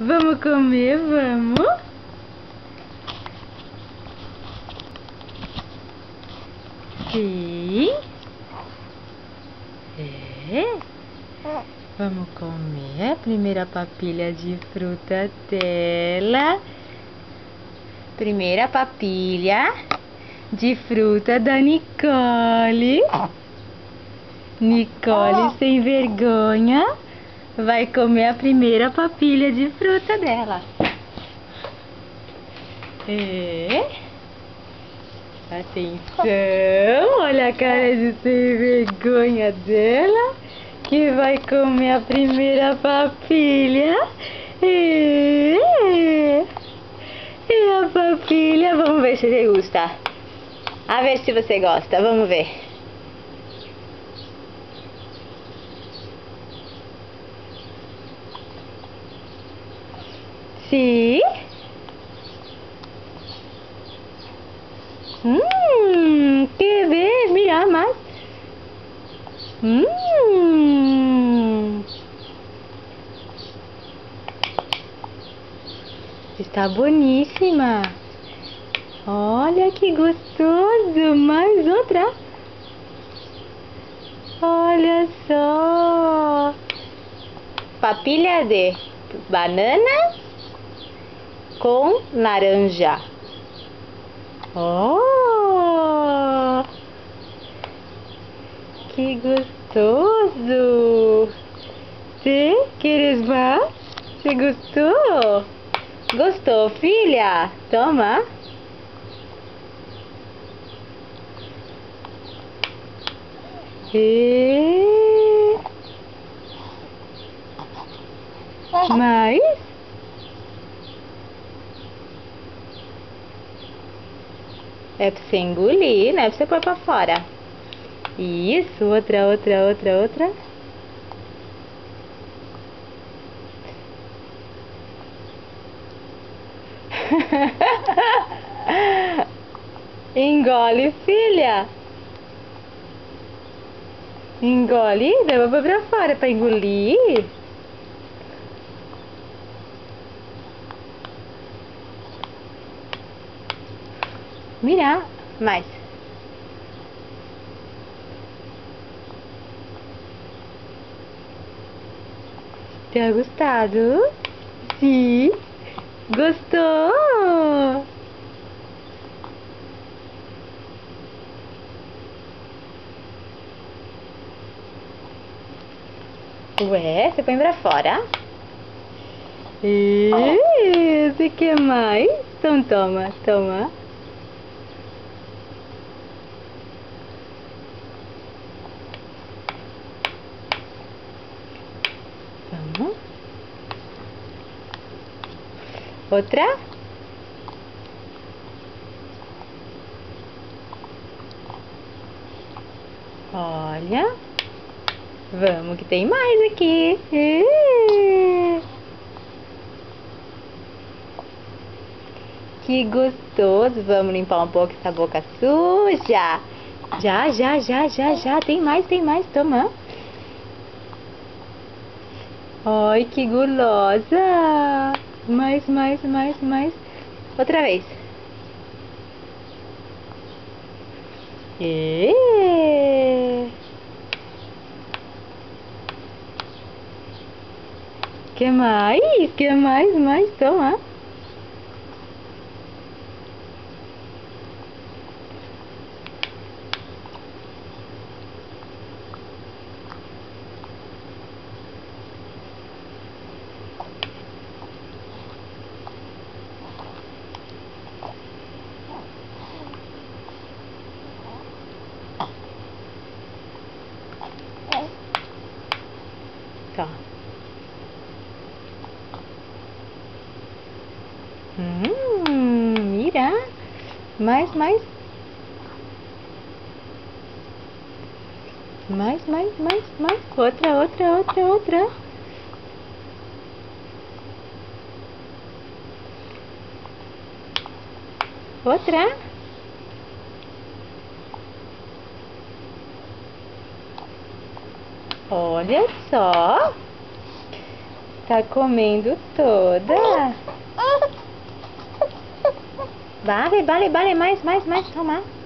Vamos comer, vamos? Sim. É. Vamos comer a primeira papilha de fruta dela. Primeira papilha de fruta da Nicole. Nicole, sem vergonha, vai comer a primeira papilha de fruta dela. É. Atenção, olha a cara de sem vergonha dela, que vai comer a primeira papilha. É. E a papilha, vamos ver se você gosta. A ver se você gosta, vamos ver. Sim. Quer ver? Mira mais. Está boníssima. Olha que gostoso. Mais outra. Olha só. Papilha de banana com laranja. Oh, que gostoso! Você queres mais? Você gostou? Gostou, filha? Toma. E... mais? É pra você engolir, não é pra você pôr pra fora. Isso, outra. Engole, filha. Engole, leva pra fora pra engolir. Mira, mais. Tem gostado? Sim. Gostou? Ué, você põe pra fora? E você quer mais? Então toma. Vamos. Outra? Olha. Vamos que tem mais aqui. Que gostoso. Vamos limpar um pouco essa boca suja. Já. Tem mais. Toma. Ai, que gulosa. Mais. Outra vez. Quer mais? Toma. Tá. Mira. Mais. Mais. Outra. Outra. Olha só. tá comendo toda. Vale, mais, tomar.